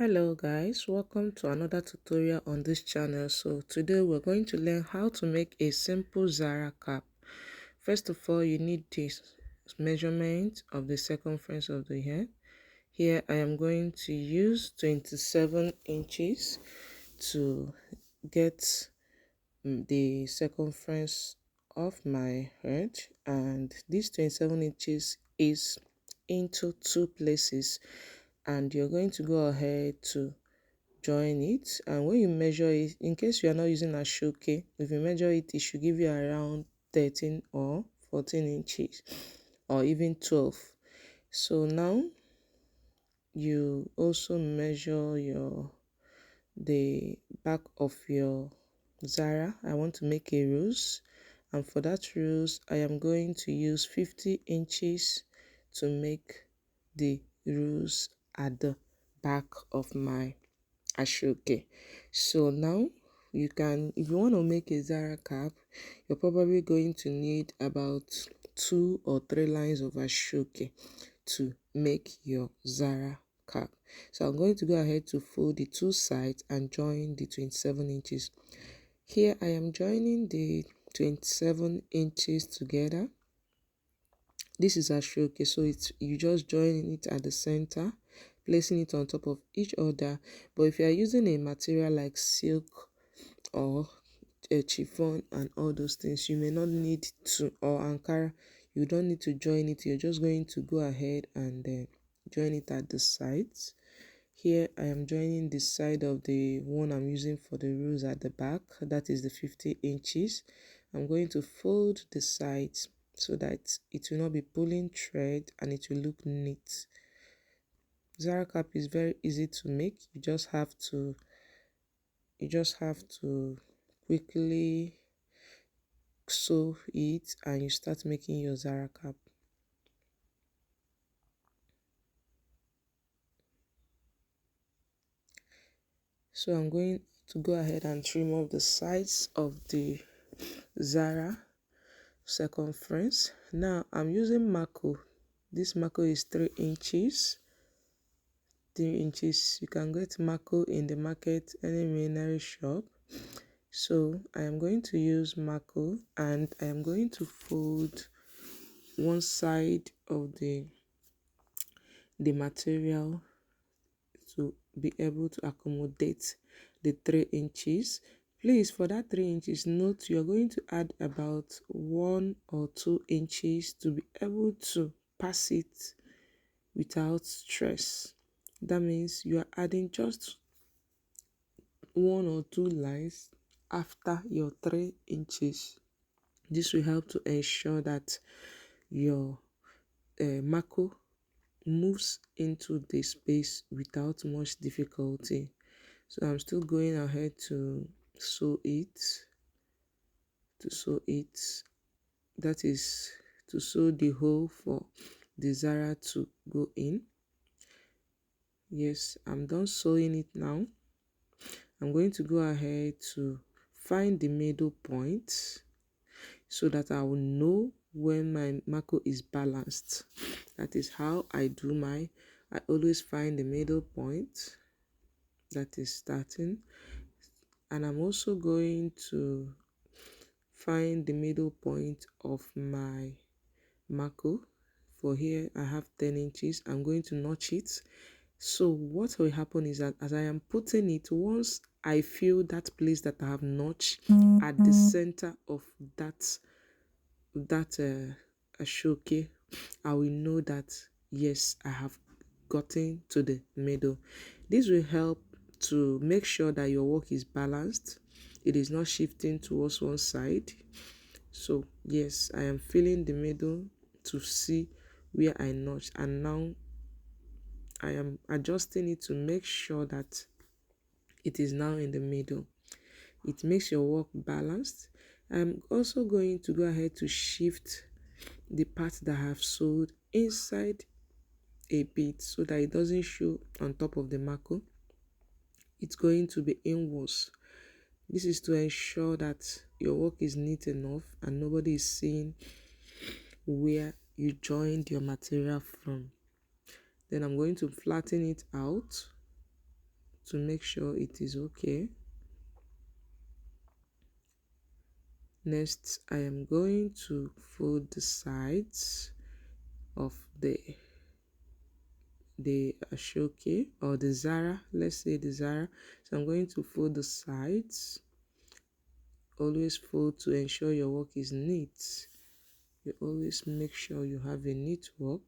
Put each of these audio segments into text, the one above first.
Hello guys, welcome to another tutorial on this channel. So today we're going to learn how to make a simple Zaracap. First of all, you need this measurement of the circumference of the head. Here I am going to use 27 inches to get the circumference of my head, and this 27 inches is into two places, and you're going to go ahead to join it. And when you measure it, in case you are not using a shoke, if you measure it, it should give you around 13 or 14 inches or even 12. So now you also measure the back of your Zara. I want to make a rose, and for that rose I am going to use 50 inches to make the rose at the back of my ashoke. So now you can, if you want to make a Zara cap, you're probably going to need about 2 or 3 lines of ashoke to make your Zara cap. So I'm going to go ahead to fold the two sides and join the 27 inches. Here I am joining the 27 inches together. This is ashoke, so it's you just join it at the center, placing it on top of each other. But if you are using a material like silk or a chiffon and all those things, you may not need to, or Ankara, you don't need to join it. You're just going to go ahead and join it at the sides. Here I am joining the side of the one I'm using for the rose at the back, that is the 50 inches. I'm going to fold the sides so that it will not be pulling thread and it will look neat. Zaracap is very easy to make. You just have to quickly sew it and you start making your Zaracap. So I'm going to go ahead and trim off the sides of the Zara circumference. Now I'm using Mako. This Mako is 3 inches. 3 inches. You can get Mako in the market, any millinery shop. So I am going to use Mako, and I am going to fold one side of the material to be able to accommodate the 3 inches. Please, for that 3 inches, note you're going to add about 1 or 2 inches to be able to pass it without stress. That means you are adding just 1 or 2 lines after your 3 inches. This will help to ensure that your Mako moves into the space without much difficulty. So I'm still going ahead to sew it, that is to sew the hole for the Zara to go in. Yes, I'm done sewing it now. I'm going to go ahead to find the middle point so that I will know when my Mako is balanced. That is how I do I always find the middle point that is starting, and I'm also going to find the middle point of my Mako. For here I have 10 inches. I'm going to notch it. So what will happen is that as I am putting it, once I feel that place that I have notched at the center of that ashoke, I will know that yes, I have gotten to the middle. This will help to make sure that your work is balanced. It is not shifting towards one side. So yes, I am feeling the middle to see where I notched, and now I am adjusting it to make sure that it is now in the middle. It makes your work balanced. I'm also going to go ahead to shift the part that I have sewed inside a bit so that it doesn't show on top of the Mako. It's going to be inwards. This is to ensure that your work is neat enough and nobody is seeing where you joined your material from. Then I'm going to flatten it out to make sure it is okay. Next, I am going to fold the sides of the Ashoke or the Zara, let's say the Zara. So I'm going to fold the sides. Always fold to ensure your work is neat. You always make sure you have a neat work.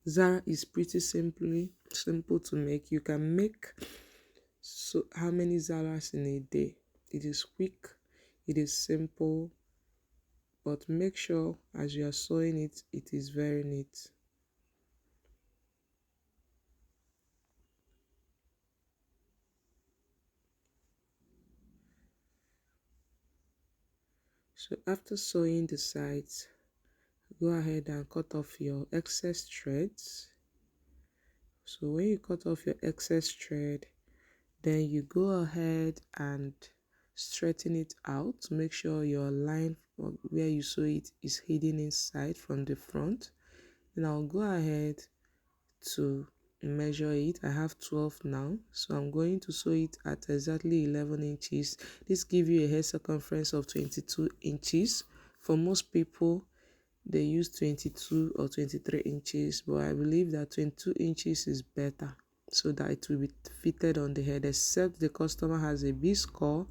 Zara is pretty simple to make. You can make so how many Zaras in a day? It is quick, it is simple, but make sure as you are sewing it, it is very neat. So after sewing the sides, go ahead and cut off your excess threads. So when you cut off your excess thread, then you go ahead and straighten it out to make sure your line where you sew it is hidden inside from the front. Then I'll go ahead to measure it. I have 12 now, so I'm going to sew it at exactly 11 inches. This gives you a hair circumference of 22 inches. For most people, they use 22 or 23 inches, but I believe that 22 inches is better so that it will be fitted on the head, except the customer has a B score.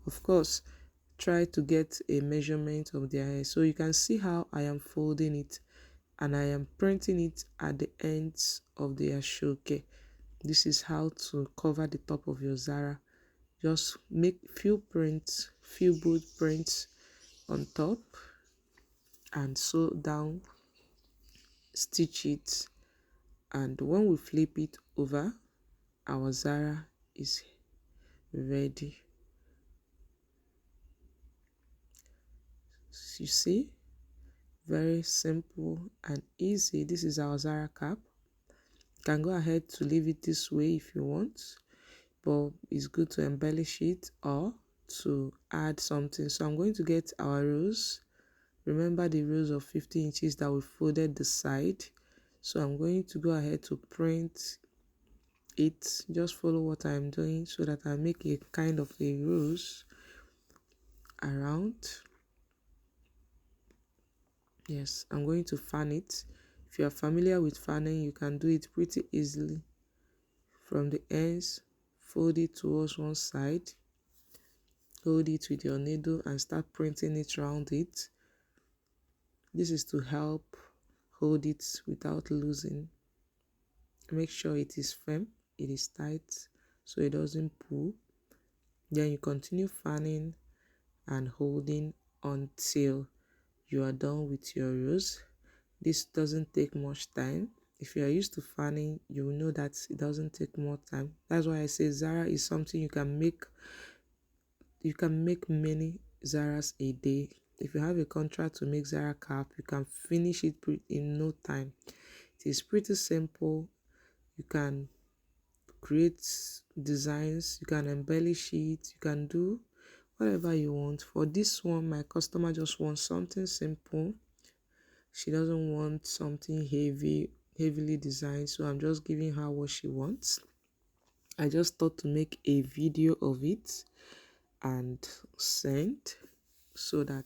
Of course, try to get a measurement of their hair. So you can see how I am folding it and I am printing it at the ends of the ashoke. This is how to cover the top of your Zara. Just make few bold prints on top and sew down, stitch it, and when we flip it over, our Zara is ready. You see, very simple and easy. This is our Zaracap. You can go ahead to leave it this way if you want, but it's good to embellish it or to add something. So I'm going to get our rows. Remember the rows of 50 inches that we folded the side. So I'm going to go ahead to print it. Just follow what I'm doing so that I make a kind of a rose around. Yes, I'm going to fan it. If you are familiar with fanning, you can do it pretty easily. From the ends, fold it towards one side, hold it with your needle and start printing it around it. This is to help hold it without losing. Make sure it is firm, it is tight, so it doesn't pull. Then you continue fanning and holding until you are done with your rose. This doesn't take much time. If you are used to fanning, you will know that it doesn't take more time. That's why I say Zara is something you can make. You can make many Zaras a day. If you have a contract to make Zara cap, you can finish it in no time. It is pretty simple. You can create designs, you can embellish it, you can do whatever you want. For this one, my customer just wants something simple. She doesn't want something heavily designed, so I'm just giving her what she wants. I just thought to make a video of it and send so that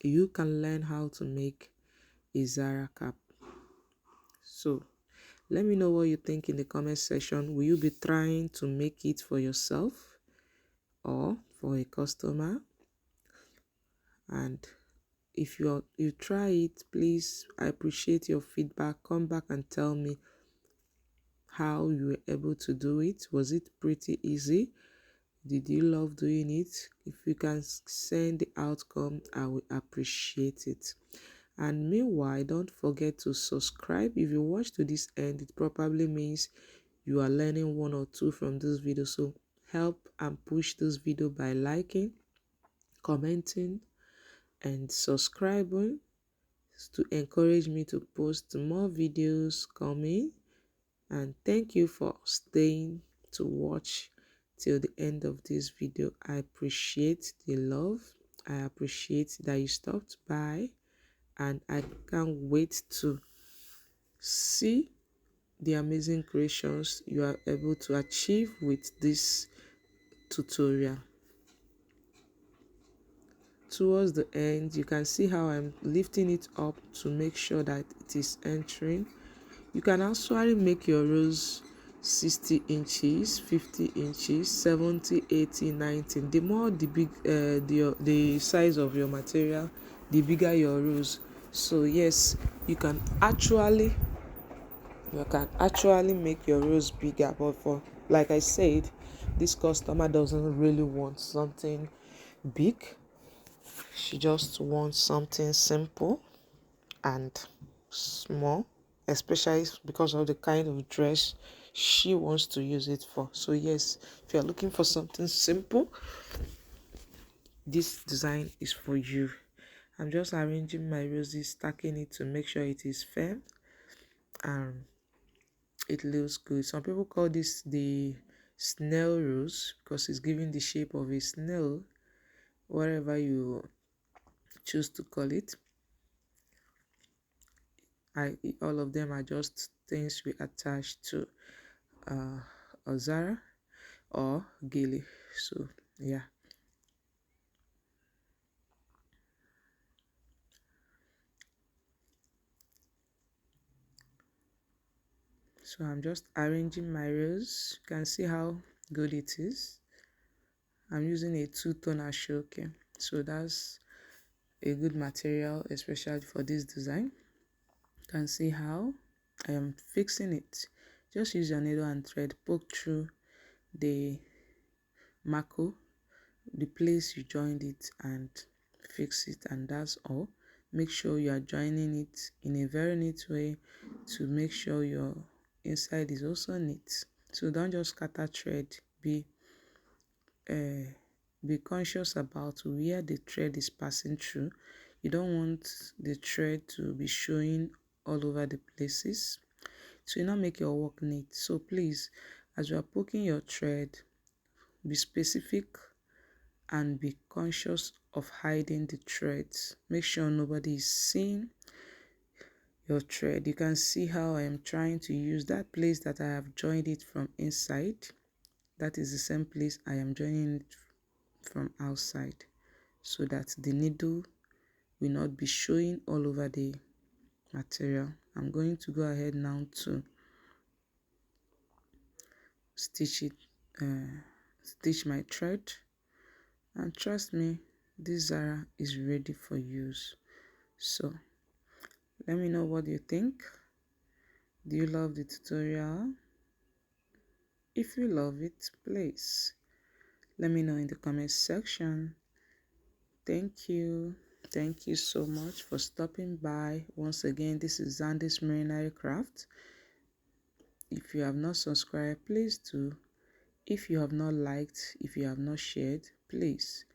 you can learn how to make a Zara cap. So let me know what you think in the comment section. Will you be trying to make it for yourself or for a customer? And if you try it, please, I appreciate your feedback. Come back and tell me how you were able to do it. Was it pretty easy? Did you love doing it? If you can send the outcome, I will appreciate it. And meanwhile, don't forget to subscribe. If you watch to this end, it probably means you are learning one or two from this video. So help and push this video by liking, commenting, and subscribing to encourage me to post more videos coming. And thank you for staying to watch till the end of this video. I appreciate the love. I appreciate that you stopped by, and I can't wait to see the amazing creations you are able to achieve with this tutorial. Towards the end, you can see how I'm lifting it up to make sure that it is entering. You can actually make your rows 60 inches, 50 inches, 70, 80, 90. The more the size of your material, the bigger your rows. So yes, you can actually make your rows bigger, but for, like I said, this customer doesn't really want something big. She just wants something simple and small, especially because of the kind of dress she wants to use it for. So yes, if you're looking for something simple, this design is for you. I'm just arranging my roses, stacking it to make sure it is firm and it looks good. Some people call this the snail rose because it's giving the shape of a snail, whatever you choose to call it. All of them are just things we attach to a Zara or Gilly. So yeah. So I'm just arranging my rows. You can see how good it is. I'm using a two-tone ashoke, so that's a good material, especially for this design. You can see how I am fixing it. Just use your needle and thread, poke through the marco, the place you joined it, and fix it, and that's all. Make sure you are joining it in a very neat way to make sure your inside is also neat. So don't just scatter thread. Uh, be conscious about where the thread is passing through. You don't want the thread to be showing all over the places, so you not make your work neat. So please, as you are poking your thread, be specific and be conscious of hiding the threads. Make sure nobody is seeing your thread. You can see how I am trying to use that place that I have joined it from inside. That is the same place I am joining it from outside, so that the needle will not be showing all over the material. I'm going to go ahead now to stitch it, stitch my thread, and trust me, this Zara is ready for use. So let me know what you think. Do you love the tutorial? If you love it, please let me know in the comment section. Thank you. Thank you so much for stopping by. Once again, this is Zandy's Millinery Craft. If you have not subscribed, please do. If you have not liked, if you have not shared, please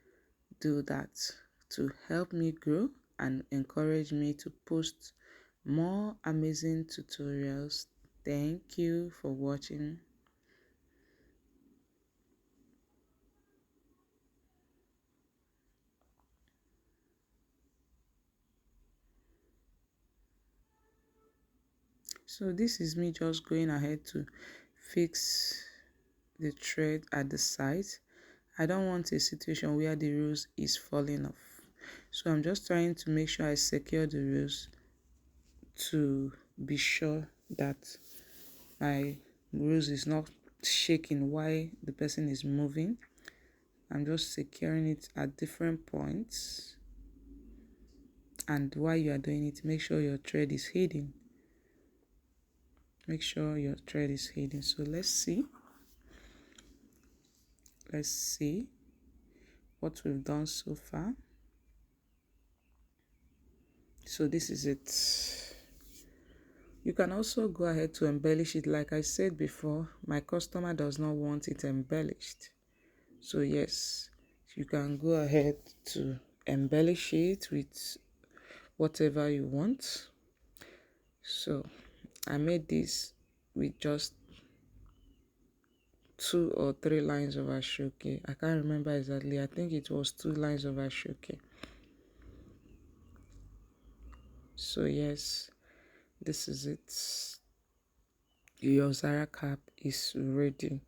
do that to help me grow and encourage me to post more amazing tutorials. Thank you for watching. So this is me just going ahead to fix the thread at the side. I don't want a situation where the rose is falling off, so I'm just trying to make sure I secure the rose to be sure that my rose is not shaking while the person is moving. I'm just securing it at different points, and while you are doing it, make sure your thread is hidden. Make sure your thread is hidden. So let's see what we've done so far. So this is it. You can also go ahead to embellish it. Like I said before, my customer does not want it embellished, so yes, you can go ahead to embellish it with whatever you want. So I made this with just 2 or 3 lines of ashoke. I can't remember exactly. I think it was 2 lines of ashoke. So yes, this is it. your Zaracap is ready.